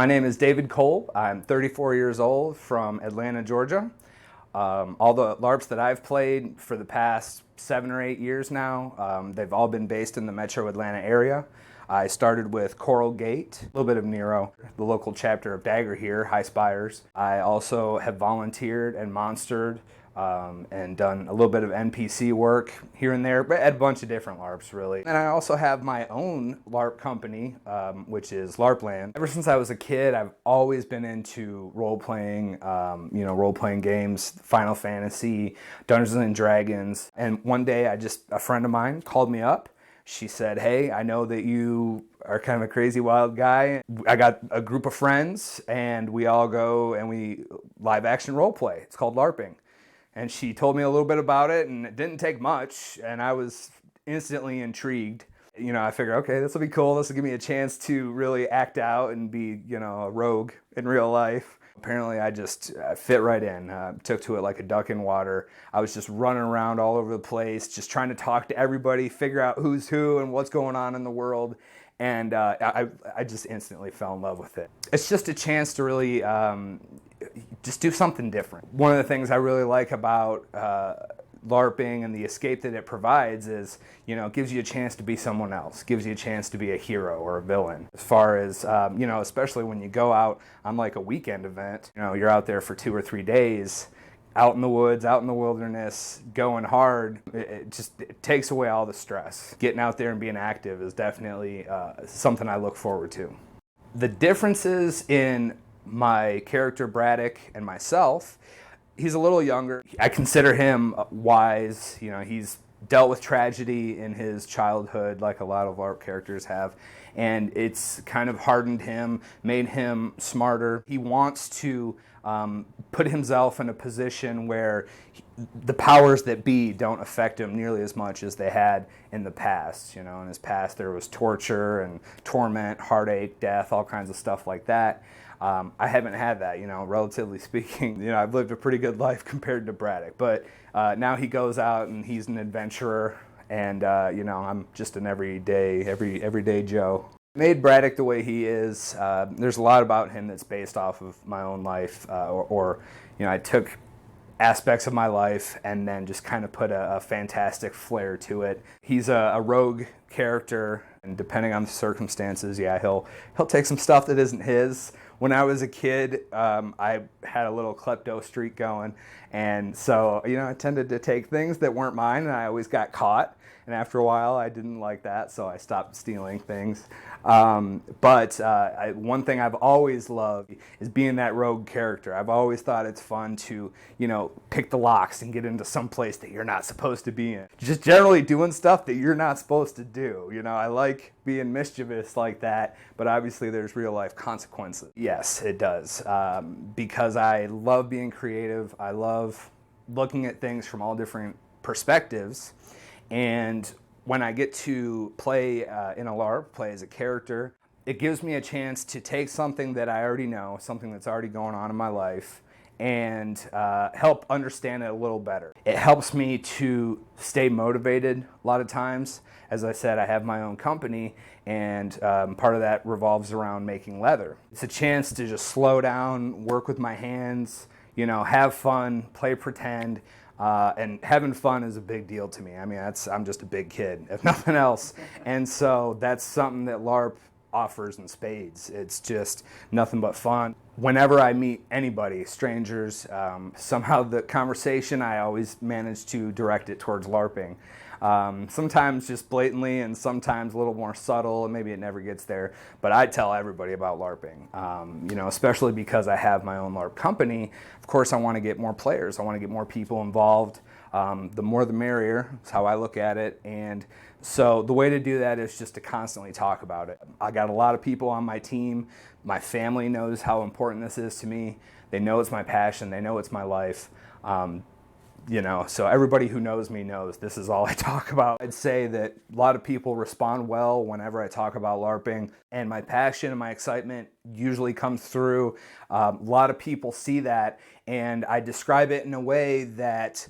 My name is David Kolb. I'm 34 years old from Atlanta, Georgia. All the LARPs that I've played for the past 7 or 8 years now, they've all been based in the metro Atlanta area. I started with Coral Gate, a little bit of Nero, the local chapter of Dagger here, High Spires. I also have volunteered and monstered and done a little bit of NPC work here and there, but at a bunch of different LARPs really. And I also have my own LARP company, which is LARPland. Ever since I was a kid, I've always been into role-playing, role-playing games, Final Fantasy, Dungeons and Dragons. And one day a friend of mine called me up. She said, "Hey, I know that you are kind of a crazy wild guy. I got a group of friends and we all go and we live action role play. It's called LARPing." And she told me a little bit about it, and it didn't take much, and I was instantly intrigued. I figured, okay, this will be cool. This will give me a chance to really act out and be, a rogue in real life. Apparently, I fit right in. Took to it like a duck in water. I was just running around all over the place, just trying to talk to everybody, figure out who's who and what's going on in the world. And I just instantly fell in love with it. It's just a chance to really just do something different. One of the things I really like about LARPing and the escape that it provides is, it gives you a chance to be someone else, gives you a chance to be a hero or a villain. As far as, especially when you go out on like a weekend event, you're out there for 2 or 3 days, out in the woods, out in the wilderness, going hard. It takes away all the stress. Getting out there and being active is definitely something I look forward to. The differences in my character Braddock and myself, he's a little younger. I consider him wise. He's dealt with tragedy in his childhood like a lot of LARP characters have, and it's kind of hardened him, made him smarter. He wants to put himself in a position where the powers that be don't affect him nearly as much as they had in the past. In his past there was torture and torment, heartache, death, all kinds of stuff like that. I haven't had that, relatively speaking. I've lived a pretty good life compared to Braddock, but now he goes out and he's an adventurer, and I'm just an everyday Joe. Made Braddock the way he is. There's a lot about him that's based off of my own life, I took aspects of my life and then just kind of put a fantastic flair to it. He's a rogue character, and depending on the circumstances, he'll take some stuff that isn't his. When I was a kid, I had a little klepto streak going, and so I tended to take things that weren't mine, and I always got caught. And after a while, I didn't like that, so I stopped stealing things. But one thing I've always loved is being that rogue character. I've always thought it's fun to, pick the locks and get into some place that you're not supposed to be in. Just generally doing stuff that you're not supposed to do. I like being mischievous like that, but obviously there's real life consequences. Yes, it does. Because I love being creative. I love looking at things from all different perspectives. And when I get to play in a LARP, play as a character, it gives me a chance to take something that I already know, something that's already going on in my life, and help understand it a little better. It helps me to stay motivated a lot of times. As I said, I have my own company, and part of that revolves around making leather. It's a chance to just slow down, work with my hands, have fun, play pretend. And having fun is a big deal to me. I'm just a big kid, if nothing else. And so that's something that LARP offers in spades. It's just nothing but fun. Whenever I meet anybody, strangers, somehow the conversation, I always manage to direct it towards LARPing. Sometimes just blatantly, and sometimes a little more subtle, and maybe it never gets there. But I tell everybody about LARPing, especially because I have my own LARP company. Of course, I want to get more players. I want to get more people involved. The more the merrier, is how I look at it. And so the way to do that is just to constantly talk about it. I got a lot of people on my team. My family knows how important this is to me. They know it's my passion. They know it's my life. So everybody who knows me knows this is all I talk about. I'd say that a lot of people respond well whenever I talk about LARPing, and my passion and my excitement usually comes through. A lot of people see that, and I describe it in a way that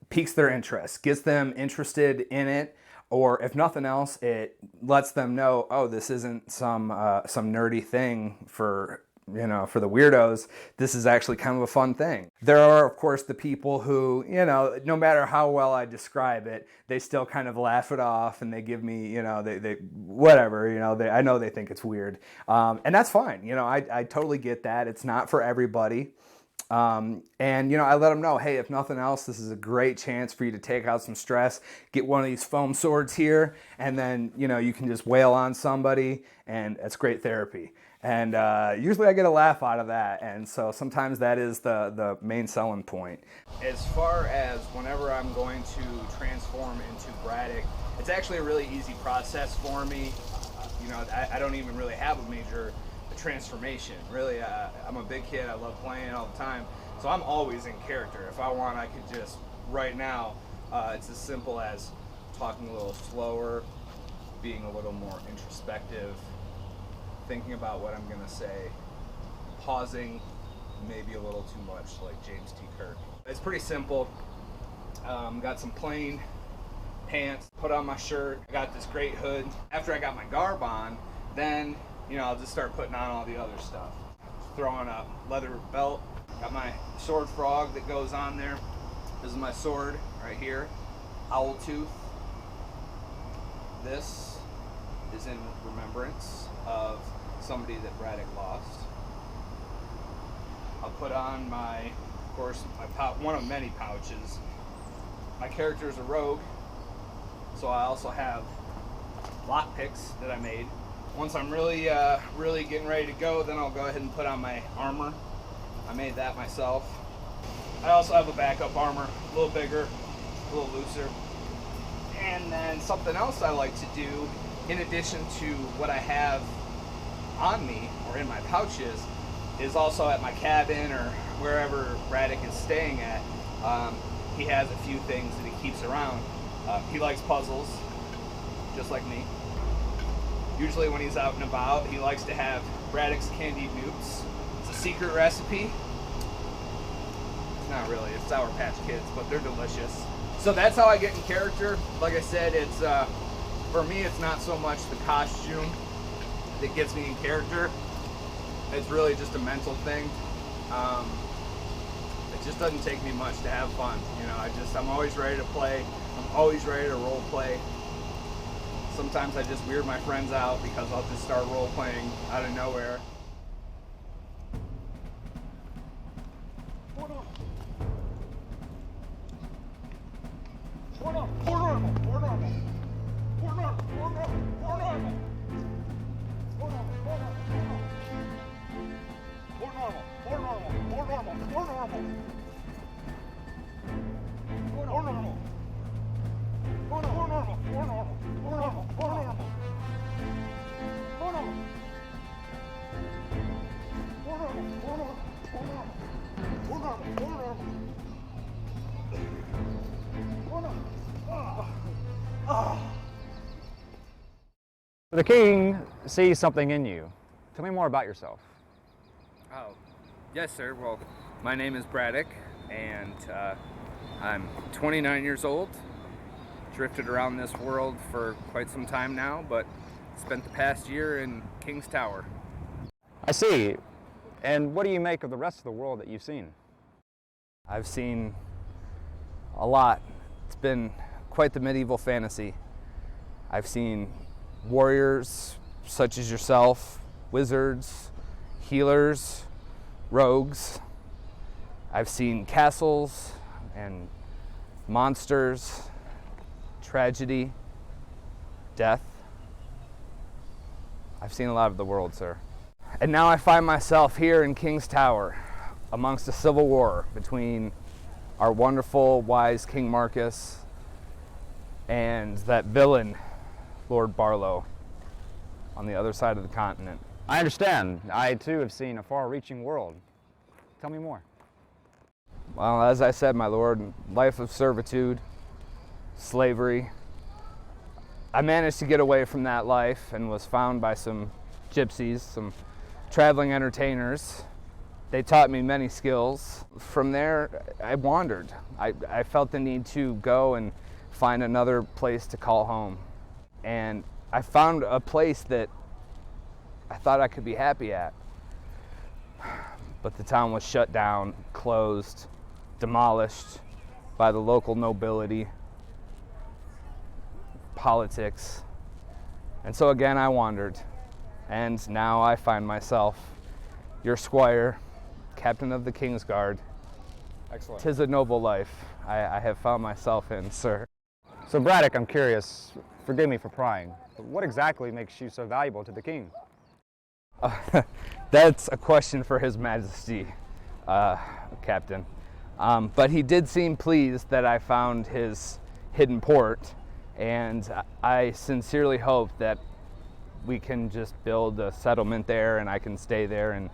piques their interest, gets them interested in it, Or if nothing else, it lets them know, oh, this isn't some nerdy thing for the weirdos. This is actually kind of a fun thing. There are, of course, the people who, no matter how well I describe it, they still kind of laugh it off and they give me, they whatever, I know they think it's weird. And that's fine. I totally get that. It's not for everybody. And I let them know, hey, if nothing else, this is a great chance for you to take out some stress, get one of these foam swords here, and then, you can just wail on somebody, and it's great therapy. And usually I get a laugh out of that, and so sometimes that is the main selling point. As far as whenever I'm going to transform into Braddock, it's actually a really easy process for me. I don't even really have a major transformation. Really, I'm a big kid. I love playing all the time. So I'm always in character. If I want, I could just, right now, it's as simple as talking a little slower, being a little more introspective, thinking about what I'm going to say, pausing maybe a little too much, like James T. Kirk. It's pretty simple. Got some plain pants, put on my shirt, I got this great hood. After I got my garb on, then I'll just start putting on all the other stuff. Throwing a leather belt, got my sword frog that goes on there. This is my sword right here, owl tooth. This is in remembrance of somebody that Braddock lost. I'll put on of course, one of many pouches. My character is a rogue, so I also have lockpicks that I made. Once I'm really getting ready to go, then I'll go ahead and put on my armor. I made that myself. I also have a backup armor, a little bigger, a little looser. And then something else I like to do, in addition to what I have on me or in my pouches, is also at my cabin or wherever Braddock is staying at. He has a few things that he keeps around. He likes puzzles, just like me. Usually when he's out and about, he likes to have Braddock's candied newts. It's a secret recipe. It's not really, it's Sour Patch Kids, but they're delicious. So that's how I get in character. Like I said, it's for me, it's not so much the costume that gets me in character. It's really just a mental thing. It just doesn't take me much to have fun. I'm always ready to play. I'm always ready to role play. Sometimes I just weird my friends out because I'll just start role playing out of nowhere. The king sees something in you. Tell me more about yourself. Oh, yes, sir. Well, my name is Braddock, and I'm 29 years old. Drifted around this world for quite some time now, but spent the past year in King's Tower. I see. And what do you make of the rest of the world that you've seen? I've seen a lot. It's been quite the medieval fantasy. I've seen warriors such as yourself, wizards, healers, rogues. I've seen castles and monsters, tragedy, death. I've seen a lot of the world, sir. And now I find myself here in King's Tower amongst a civil war between our wonderful, wise King Marcus and that villain, Lord Barlow, on the other side of the continent. I understand. I too have seen a far-reaching world. Tell me more. Well, as I said, my lord, life of servitude, slavery. I managed to get away from that life and was found by some gypsies, some traveling entertainers. They taught me many skills. From there, I wandered. I felt the need to go and find another place to call home. And I found a place that I thought I could be happy at. But the town was shut down, closed, demolished by the local nobility, politics. And so again I wandered, and now I find myself your squire, captain of the King's Guard. Excellent. 'Tis a noble life I have found myself in, sir. So Braddock, I'm curious, forgive me for prying, but what exactly makes you so valuable to the king? That's a question for His Majesty, Captain. But he did seem pleased that I found his hidden port, and I sincerely hope that we can just build a settlement there and I can stay there and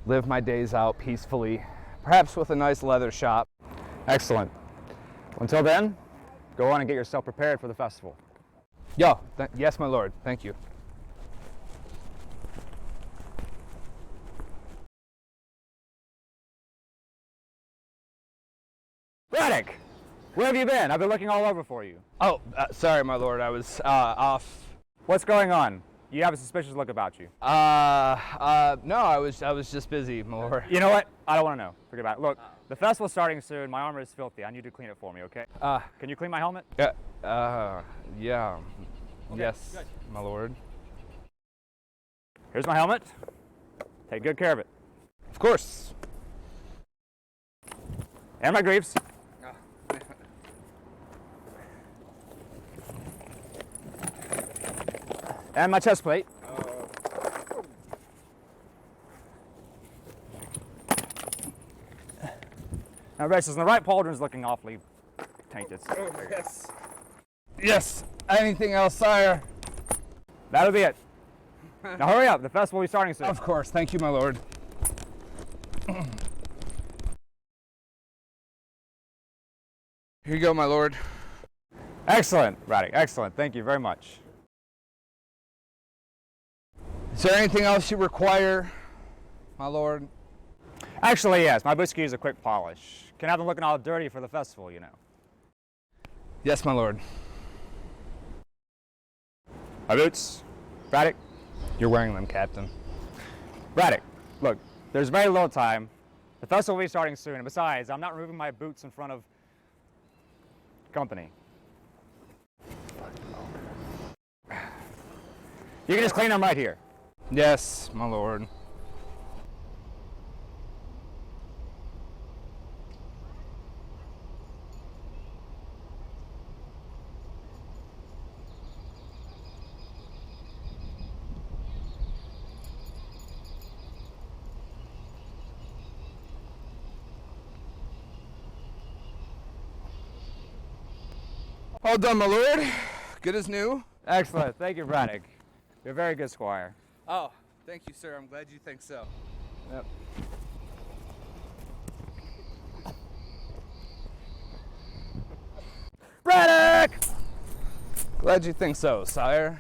live my days out peacefully, perhaps with a nice leather shop. Excellent. Until then, go on and get yourself prepared for the festival. Yes, my lord. Thank you. Braddock, where have you been? I've been looking all over for you. Oh, sorry, my lord. I was off. What's going on? You have a suspicious look about you. No, I was just busy, my lord. You know what? I don't want to know. Forget about it. Look, the festival's starting soon. My armor is filthy. I need you to clean it for me, okay? Can you clean my helmet? Yeah. Okay, Yes, good. my lord. Here's my helmet. Take good care of it. Of course. And my greaves. And my chest plate. Now, Races, the right pauldron's looking awfully tainted. Yes. Yes. Anything else, sire? That'll be it. Now hurry up. The festival will be starting soon. Of course. Thank you, my lord. Here you go, my lord. Excellent, Braddock. Excellent. Thank you very much. Is there anything else you require, my lord? Actually, yes. My boots could use a quick polish. Can have them looking all dirty for the festival, you know. Yes, my lord. My boots. Braddock. You're wearing them, Captain. Braddock, look, there's very little time. The festival will be starting soon, and besides, I'm not removing my boots in front of company. You can just clean them right here. Yes, my lord. All done, my lord. Good as new. Excellent. Thank you, Braddock. You're a very good squire. Oh, thank you, sir. I'm glad you think so. Yep. Braddock! Glad you think so, sire.